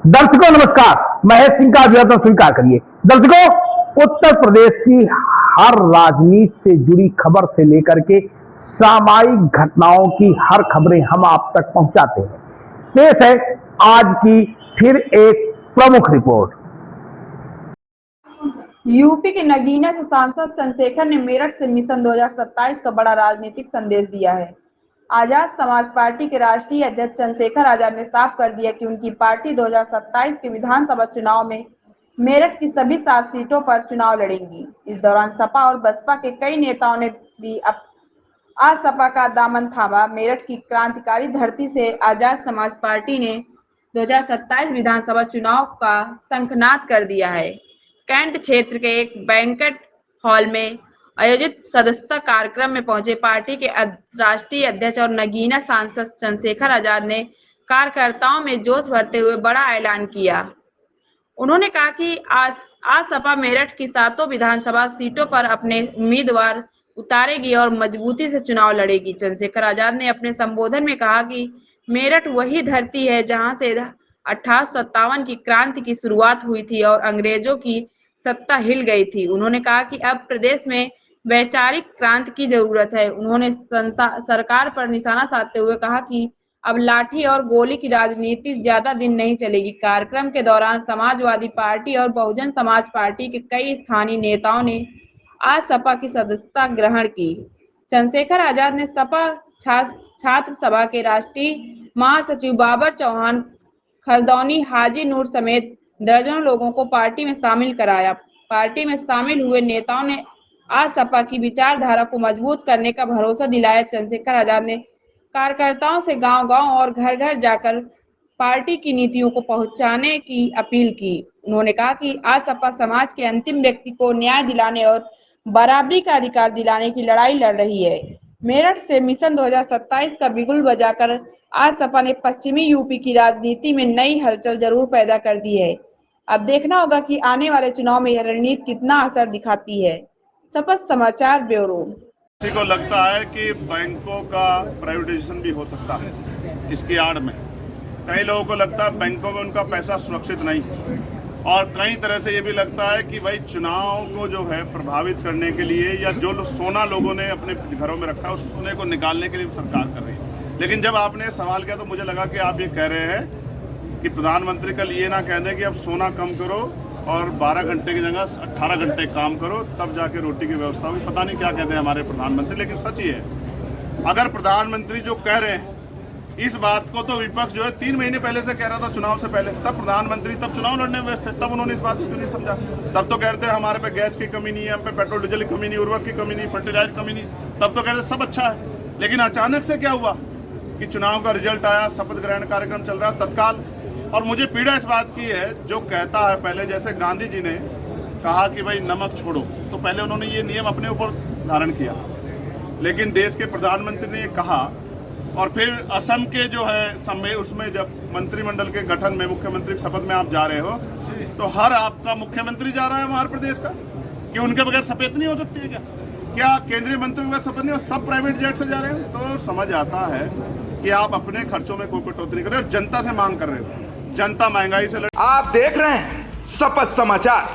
दर्शकों नमस्कार, महेश सिंह का अभिवादन स्वीकार करिए। दर्शकों, उत्तर प्रदेश की हर राजनीति से जुड़ी खबर से लेकर के सामायिक घटनाओं की हर खबरें हम आप तक पहुंचाते हैं। पेश है आज की फिर एक प्रमुख रिपोर्ट। यूपी के नगीना से सांसद चंद्रशेखर ने मेरठ से मिशन 2027 का बड़ा राजनीतिक संदेश दिया है। आजाद समाज पार्टी के राष्ट्रीय अध्यक्ष चंद्रशेखर आजाद ने साफ कर दिया कि उनकी पार्टी 2027 के विधानसभा चुनाव में मेरठ की सभी 7 सीटों पर चुनाव लड़ेंगी। इस दौरान सपा और बसपा के कई नेताओं ने भी सपा का दामन थामा। मेरठ की क्रांतिकारी धरती से आजाद समाज पार्टी ने 2027 विधानसभा चुनाव का शंखनाद कर दिया है। कैंट क्षेत्र के एक बैंक्वेट हॉल में आयोजित सदस्यता कार्यक्रम में पहुंचे पार्टी के राष्ट्रीय अध्यक्ष और नगीना सांसद चंद्रशेखर आजाद ने कार्यकर्ताओं में जोश भरते हुए बड़ा ऐलान किया। उन्होंने कहा कि आज सपा मेरठ की 7 विधानसभा सीटों पर अपने उम्मीदवार उतारेगी और मजबूती से चुनाव लड़ेगी। चंद्रशेखर आजाद ने अपने संबोधन में कहा कि मेरठ वही धरती है जहां से 1857 की क्रांति की शुरुआत हुई थी और अंग्रेजों की सत्ता हिल गई थी। उन्होंने कहा कि अब प्रदेश में वैचारिक क्रांति की जरूरत है। उन्होंने सरकार पर निशाना साधते हुए कहा कि अब लाठी और गोली की राजनीति ज्यादा दिन नहीं चलेगी। कार्यक्रम के दौरान समाजवादी पार्टी और बहुजन समाज पार्टी के कई स्थानीय नेताओं ने आज सपा की सदस्यता ग्रहण की। चंद्रशेखर आजाद ने सपा छात्र सभा के राष्ट्रीय महासचिव बाबर चौहान, खरदौनी हाजी नूर समेत दर्जनों लोगों को पार्टी में शामिल कराया। पार्टी में शामिल हुए नेताओं ने आज सपा की विचारधारा को मजबूत करने का भरोसा दिलाया। चंद्रशेखर आजाद ने कार्यकर्ताओं से गांव-गांव और घर-घर जाकर पार्टी की नीतियों को पहुंचाने की अपील की। उन्होंने कहा कि आज सपा समाज के अंतिम व्यक्ति को न्याय दिलाने और बराबरी का अधिकार दिलाने की लड़ाई लड़ रही है। मेरठ से मिशन 2027 का बिगुल बजाकर आज सपा ने पश्चिमी यूपी की राजनीति में नई हलचल जरूर पैदा कर दी है। अब देखना होगा कि आने वाले चुनाव में यह रणनीति कितना असर दिखाती है। सपा समाचार ब्यूरो। किसी को लगता है कि बैंकों का प्राइवेटाइजेशन भी हो सकता है इसकी आड़ में। कई लोगों को लगता है बैंकों में उनका पैसा सुरक्षित नहीं, और कई तरह से ये भी लगता है कि भाई चुनाव को जो है प्रभावित करने के लिए या जो सोना लोगों ने अपने घरों में रखा है उस सोने को निकालने के लिए सरकार कर रही है। लेकिन जब आपने सवाल किया तो मुझे लगा कि आप ये कह रहे हैं कि प्रधानमंत्री कल ये ना कह दें कि अब सोना कम करो और 12 घंटे की जगह 18 घंटे काम करो तब जाके रोटी की व्यवस्था होगी। पता नहीं क्या कहते हैं हमारे प्रधानमंत्री, लेकिन सच ही है। अगर प्रधानमंत्री जो कह रहे हैं इस बात को, तो विपक्ष जो है 3 महीने पहले से कह रहा था, चुनाव से पहले। तब प्रधानमंत्री तब चुनाव लड़ने में व्यस्त थे, तब उन्होंने इस बात को क्यों नहीं समझा? तब तो कहते हैं हमारे पे गैस की कमी नहीं है, हम पे पेट्रोल डीजल की कमी नहीं, उर्वरक की कमी नहीं, फर्टिलाइजर की कमी नहीं। तब तो कहते सब अच्छा है। लेकिन अचानक से क्या हुआ कि चुनाव का रिजल्ट आया, शपथ ग्रहण कार्यक्रम चल रहा है तत्काल। और मुझे पीड़ा इस बात की है, जो कहता है पहले, जैसे गांधी जी ने कहा कि भाई नमक छोड़ो, तो पहले उन्होंने ये नियम अपने ऊपर धारण किया। लेकिन देश के प्रधानमंत्री ने कहा, और फिर असम के जो है उसमें जब मंत्रिमंडल के गठन में मुख्यमंत्री की शपथ में आप जा रहे हो, तो हर आपका मुख्यमंत्री जा रहा है वहां प्रदेश का, कि उनके बगैर शपथ नहीं हो सकती है क्या केंद्रीय मंत्री के बगैर शपथ नहीं हो, सब प्राइवेट जेट से जा रहे हैं। तो समझ आता है कि आप अपने खर्चों में कोई कटौती नहीं कर रहे हो, जनता से मांग कर रहे हो। जनता महंगाई से आप देख रहे हैं शपथ समाचार।